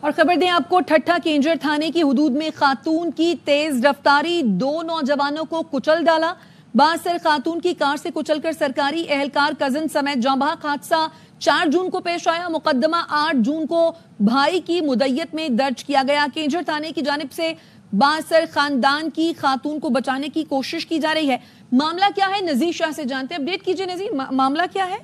اور خبر دیں آپ کو، ٹھٹھا کینجر تھانے کی حدود میں خاتون کی تیز رفتاری 2 نوجوانوں کو کچل ڈالا۔ بااثر خاتون کی کار سے کچل کر سرکاری اہلکار کزن سمیت جاں بحق حادثہ 4 جون کو پیش آیا۔ مقدمہ 8 جون کو بھائی کی مدیت میں درج کیا گیا۔ کینجر تھانے کی جانب سے بااثر خاندان کی خاتون کو بچانے کی کوشش کی جا رہی ہے۔ معاملہ کیا ہے، نذیر شاہ سے جانتے ہیں۔ اپڈیٹ کیجئے نذیر، معاملہ کیا ہے؟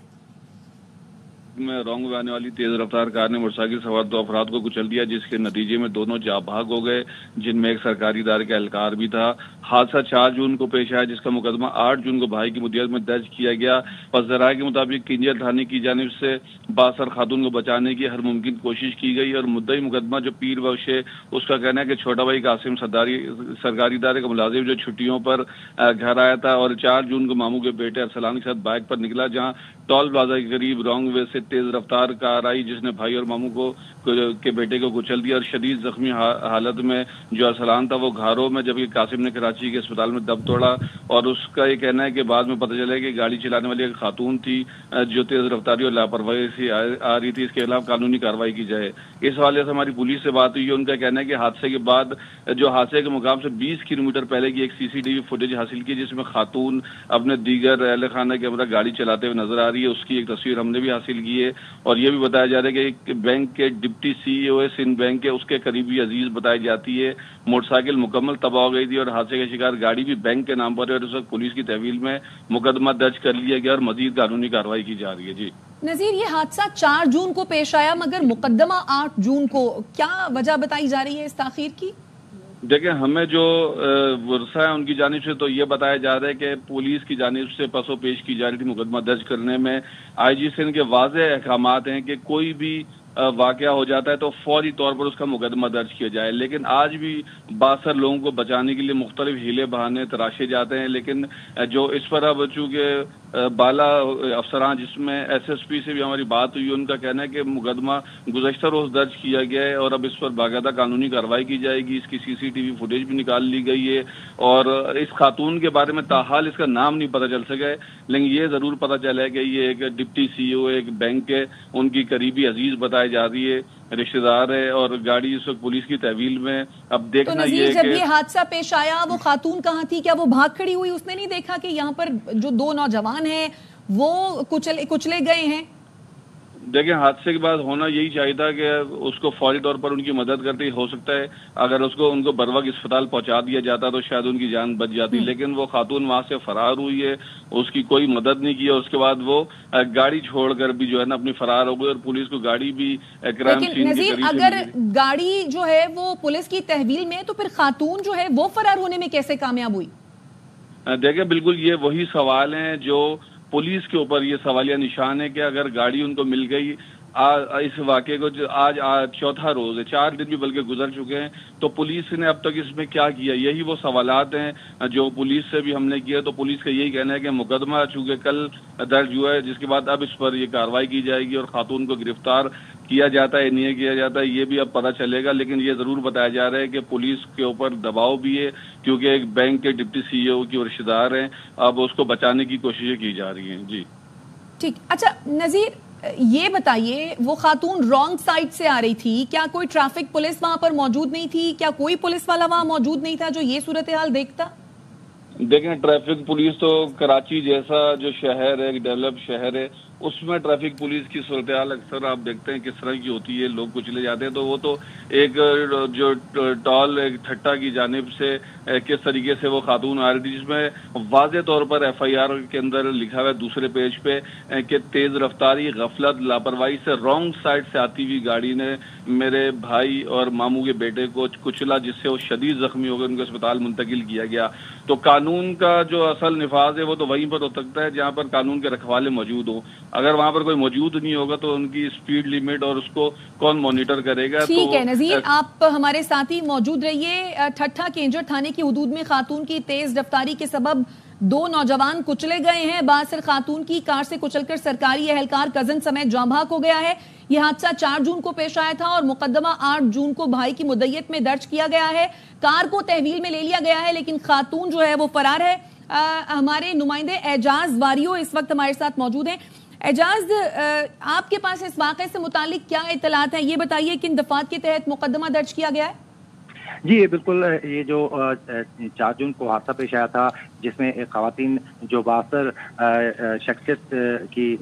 میں رونگ میں آنے والی تیز رفتار کار نے موٹر سائیکل سوار 2 افراد کو کچل دیا، جس کے نتیجے میں دونوں جاں بحق ہو گئے، جن میں ایک سرکاری ادارے کا اہلکار بھی تھا۔ حادثہ 4 جون کو پیش آیا، جس کا مقدمہ 8 جون کو بھائی کی مدیت میں درج کیا گیا۔ پس ذرائع کے مطابق کینجر تھانے کی جانب سے بااثر خاتون کو بچانے کی ہر ممکن کوشش کی گئی، اور مدعی مقدمہ جو پیر بخش ہے، اس کا کہنا ہے کہ چھوٹا بھائی قاسم سرکاری ادارے کا ملازم جو چھٹیوں پر گھر آیا تھا، اور 4 جون کو ماموں کے بیٹے ارسلان کے ساتھ بائک پر نکلا، جہاں ٹول پلازا کے قریب رونگ وے سے تیز رفتار کار آئی، جس نے بھائی اور ماموں کے بیٹے کو کچل دیا، اور شدید زخمی حالت میں جو ارسلان تھا وہ گھاروں میں، جبکہ قاسم نے کراچی کے اسپتال میں دم توڑا۔ اور اس کا یہ کہنا ہے کہ بعد میں پتہ چلا کہ گاڑی چلانے والی ایک خاتون تھی جو تیز رفتاری اور لاپرواہی سے آ رہی تھی، اس کے خلاف قانونی کارروائی کی جائے۔ اس حوالے سے ہماری پولیس سے بات ہوئی ہے، ان کا کہنا ہے کہ حادثے کے بعد جو حادثے کے مقام سے 20 کلومیٹر پہلے کی ایک CCTV فوٹیج حاصل کی، جس میں خاتون اپنے دیگر اہل خانہ کے ہمراہ گاڑی چلاتے ہوئے نظر آ رہی ہے۔ اس کی ایک تصویر ہم نے بھی حاصل کی ہے، اور یہ بھی بتایا جا رہا ہے کہ ایک بینک کے ڈپٹی CEO ہے، سندھ بینک کے، اس کے قریبی عزیز بتائی جاتی ہے۔ موٹر سائیکل مکمل تباہ ہو گئی تھی، اور حادثے کا شکار گاڑی بھی بینک کے نام پر ہے، اور اس وقت پولیس کی تحویل میں مقدمہ درج کر لیا گیا، اور مزید قانونی کارروائی کی جا رہی ہے۔ جی نذیر، یہ حادثہ 4 جون کو پیش آیا، مگر مقدمہ 8 جون کو، کیا وجہ بتائی جا رہی ہے اس تاخیر کی؟ دیکھیں، ہمیں جو ورثہ ہے ان کی جانب سے تو یہ بتایا جا رہا ہے کہ پولیس کی جانب سے پس و پیش کی جا رہی تھی مقدمہ درج کرنے میں۔ IG سندھ کے واضح احکامات ہیں کہ کوئی بھی واقعہ ہو جاتا ہے تو فوری طور پر اس کا مقدمہ درج کیا جائے، لیکن آج بھی بااثر لوگوں کو بچانے کے لیے مختلف ہیلے بہانے تراشے جاتے ہیں، لیکن جو اس پر اب چونکہ بالا افسران، جس میں SSP سے بھی ہماری بات ہوئی، ان کا کہنا ہے کہ مقدمہ گزشتہ روز درج کیا گیا ہے، اور اب اس پر باقاعدہ قانونی کارروائی کی جائے گی۔ اس کی CCTV فوٹیج بھی نکال لی گئی ہے، اور اس خاتون کے بارے میں تاحال اس کا نام نہیں پتہ چل سکا ہے، لیکن یہ ضرور پتہ چلا ہے کہ یہ ایک ڈپٹی CEO ہے، ایک بینک کے ان کی قریبی عزیز بتائی جا رہی ہے، رشتہ دار ہے، اور گاڑی اس وقت پولیس کی تحویل میں۔ اب دیکھنا یہ ہے کہ جب یہ حادثہ پیش آیا، وہ خاتون کہاں تھی؟ کیا وہ بھاگ کھڑی ہوئی؟ اس نے نہیں دیکھا کہ یہاں پر جو 2 نوجوان ہیں وہ کچلے گئے ہیں؟ دیکھیں، حادثے کے بعد ہونا یہی چاہیے تھا کہ اس کو فوری طور پر ان کی مدد کرتے، ہو سکتا ہے اگر ان کو بروقت اسپتال پہنچا دیا جاتا تو شاید ان کی جان بچ جاتی، لیکن وہ خاتون وہاں سے فرار ہوئی ہے، اس کی کوئی مدد نہیں کی، اور اس کے بعد وہ گاڑی چھوڑ کر بھی جو ہے نا اپنی فرار ہو گئی، اور پولیس کو گاڑی بھی کرائم سین کے قریب سے اگر گاڑی جو ہے وہ پولیس کی تحویل میں، تو پھر خاتون جو ہے وہ فرار ہونے میں کیسے کامیاب ہوئی؟ دیکھیں، بالکل یہ وہی سوال ہیں جو پولیس کے اوپر یہ سوالیہ نشان ہے کہ اگر گاڑی ان کو مل گئی، اس واقعے کو آج 4تھا روز ہے، 4 دن بھی بلکہ گزر چکے ہیں، تو پولیس نے اب تک اس میں کیا کیا؟ یہی وہ سوالات ہیں جو پولیس سے بھی ہم نے کیا، تو پولیس کا یہی کہنا ہے کہ مقدمہ چونکہ کل درج ہوا ہے، جس کے بعد اب اس پر یہ کارروائی کی جائے گی، اور خاتون کو گرفتار کیا جاتا ہے نہیں کیا جاتا ہے یہ بھی اب پتہ چلے گا، لیکن یہ ضرور بتایا جا رہا ہے کہ پولیس کے اوپر دباؤ بھی ہے، کیونکہ ایک بینک کے ڈپٹی CEO کی رشتہ دار ہیں، اب اس کو بچانے کی کوششیں کی جا رہی ہیں۔ جی ٹھیک، اچھا نذیر، یہ بتائیے، وہ خاتون رانگ سائڈ سے آ رہی تھی، کیا کوئی ٹریفک پولیس وہاں پر موجود نہیں تھی؟ کیا کوئی پولیس والا وہاں موجود نہیں تھا جو یہ صورتحال دیکھتا؟ دیکھیں، ٹریفک پولیس تو کراچی جیسا جو شہر ہے، ایک ڈیولپ شہر ہے، اس میں ٹریفک پولیس کی صورتحال اکثر آپ دیکھتے ہیں کس طرح کی ہوتی ہے، لوگ کچلے جاتے ہیں، تو وہ تو ایک جو ٹال ایک ٹھٹا کی جانب سے کس طریقے سے وہ خاتون آ رہی تھی، جس میں واضح طور پر FIR کے اندر لکھا ہوا ہے دوسرے پیج پہ کہ تیز رفتاری، غفلت، لاپرواہی سے رانگ سائڈ سے آتی ہوئی گاڑی نے میرے بھائی اور ماموں کے بیٹے کو کچلا، جس سے وہ شدید زخمی ہو گئے، ان کو اسپتال منتقل کیا گیا۔ تو قانون کا جو اصل نفاذ ہے وہ تو وہیں پر ہو سکتا ہے جہاں پر قانون کے رکھوالے موجود ہوں، اگر وہاں پر کوئی موجود نہیں ہوگا تو ان کی سپیڈ لیمٹ اور اس کو کون مانیٹر کرے گا؟ ٹھیک ہے نذیر، آپ ہمارے ساتھ ہی موجود رہیے۔ ٹھٹھا کینجر تھانے کی حدود میں خاتون کی تیز رفتاری کے سبب 2 نوجوان کچلے گئے ہیں۔ بااثر خاتون کی کار سے کچل کر سرکاری اہلکار کزن سمیت جاں بحق ہو گیا ہے۔ یہ حادثہ 4 جون کو پیش آیا تھا، اور مقدمہ 8 جون کو بھائی کی مدیت میں درج کیا گیا ہے۔ کار کو تحویل میں لے لیا گیا ہے، لیکن خاتون جو ہے وہ فرار ہے۔ ہمارے نمائندے اعجاز واریو اس وقت ہمارے ساتھ موجود ہیں۔ اعجاز، آپ کے پاس اس واقعے سے متعلق کیا اطلاعات ہیں؟ یہ بتائیے کن دفعات کے تحت مقدمہ درج کیا گیا ہے؟ جی بالکل، یہ جو 4 جون کو حادثہ پیش آیا تھا جس میں ایک خواتین جو بااثر شخصیت کی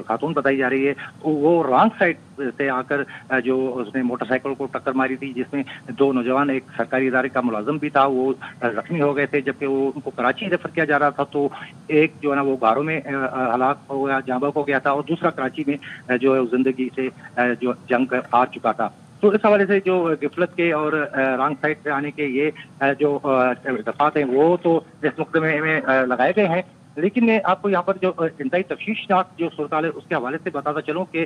خاتون بتائی جا رہی ہے، وہ رانگ سائڈ سے آ کر جو اس نے موٹر سائیکل کو ٹکر ماری تھی، جس میں 2 نوجوان، ایک سرکاری ادارے کا ملازم بھی تھا، وہ زخمی ہو گئے تھے، جبکہ وہ ان کو کراچی ریفر کیا جا رہا تھا۔ تو ایک جو ہے نا وہ گاروں میں ہلاک ہو گیا، جاں بحق ہو گیا تھا، اور دوسرا کراچی میں جو ہے زندگی سے جو جنگ ہار چکا تھا۔ تو اس حوالے سے جو غفلت کے اور رانگ سائڈ سے آنے کے یہ جو دفعات ہیں وہ تو اس مقدمے میں لگائے گئے ہیں، لیکن میں آپ کو یہاں پر جو انتہائی تشویشناک جو صورتحال ہے اس کے حوالے سے بتاتا چلوں کہ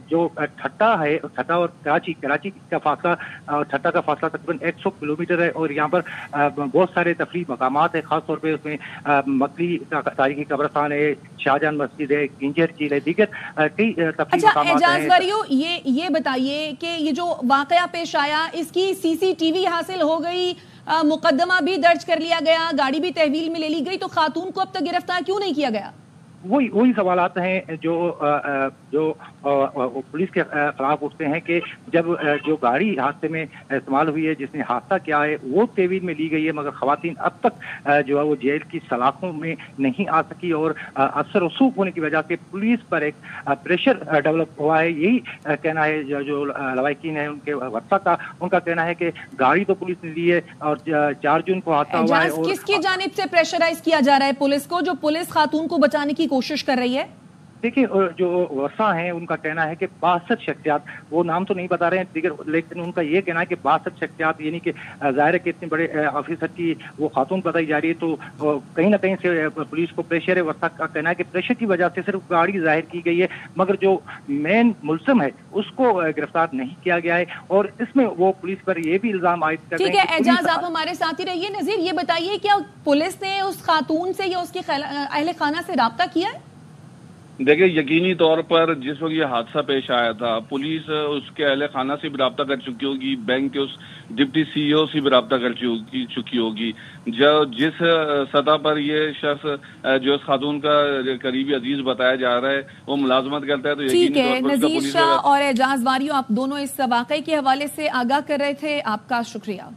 جو ٹھٹا ہے، ٹھٹا اور کراچی کا فاصلہ، اور ٹھٹا کا فاصلہ تقریباً 100 کلومیٹر ہے، اور یہاں پر بہت سارے تفریحی مقامات ہیں، خاص طور پہ اس میں مکلی تاریخی قبرستان ہے، شاہجہان مسجد ہے، کنجر جھیل ہے، دیگر کئی تفریحی مقامات ہیں۔ اعجاز واریو، یہ بتائیے کہ یہ جو واقعہ پیش آیا اس کی سی سی ٹی وی حاصل ہو گئی، مقدمہ بھی درج کر لیا گیا، گاڑی بھی تحویل میں لے لی گئی، تو خاتون کو اب تک گرفتار کیوں نہیں کیا گیا؟ وہی سوالات ہیں جو پولیس کے خلاف اٹھتے ہیں کہ جب جو گاڑی حادثے میں استعمال ہوئی ہے، جس نے حادثہ کیا ہے، وہ تحویل میں لی گئی ہے، مگر خواتین اب تک جو ہے وہ جیل کی سلاخوں میں نہیں آ سکی، اور اثر رسوخ ہونے کی وجہ سے پولیس پر ایک پریشر ڈیولپ ہوا ہے۔ یہی کہنا ہے جو لواحقین ہیں، ان کے ورثاء کا، ان کا کہنا ہے کہ گاڑی تو پولیس نے لی ہے، اور 4 جون کو حادثہ ہوا ہے۔ کس کی جانب سے پریشرائز کیا جا رہا ہے پولیس کو، جو پولیس خاتون کو بچانے کی کوشش کر رہی ہے؟ دیکھیے، جو ورثاء ہیں ان کا کہنا ہے کہ 62 شخصیات، وہ نام تو نہیں بتا رہے ہیں دیگر، لیکن ان کا یہ کہنا ہے کہ 62 شخصیات، یعنی کہ ظاہر ہے کہ اتنے بڑے آفیسر کی وہ خاتون بتائی جا رہی ہے، تو کہیں نہ کہیں سے پولیس کو پریشر ہے۔ ورثاء کا کہنا ہے کہ پریشر کی وجہ سے صرف گاڑی ظاہر کی گئی ہے، مگر جو مین ملزم ہے اس کو گرفتار نہیں کیا گیا ہے، اور اس میں وہ پولیس پر یہ بھی الزام عائد کر رہے ہیں۔ ٹھیک ہے اعجاز، آپ ہمارے ساتھ ہی رہیے۔ نذیر، یہ بتائیے کیا پولیس نے اس خاتون سے یا اس کی اہل خانہ سے رابطہ کیا ہے؟ دیکھیں، یقینی طور پر جس وقت یہ حادثہ پیش آیا تھا، پولیس اس کے اہل خانہ سے بھی رابطہ کر چکی ہوگی، بینک کے اس ڈپٹی سی ای او سے بھی رابطہ کر چکی ہوگی۔ جس سطح پر یہ شخص جو اس خاتون کا قریبی عزیز بتایا جا رہا ہے وہ ملازمت کرتا ہے، تو ٹھیک ہے، نذیر شاہ اور اعجاز واریو، آپ دونوں اس واقعے کے حوالے سے آگاہ کر رہے تھے، آپ کا شکریہ۔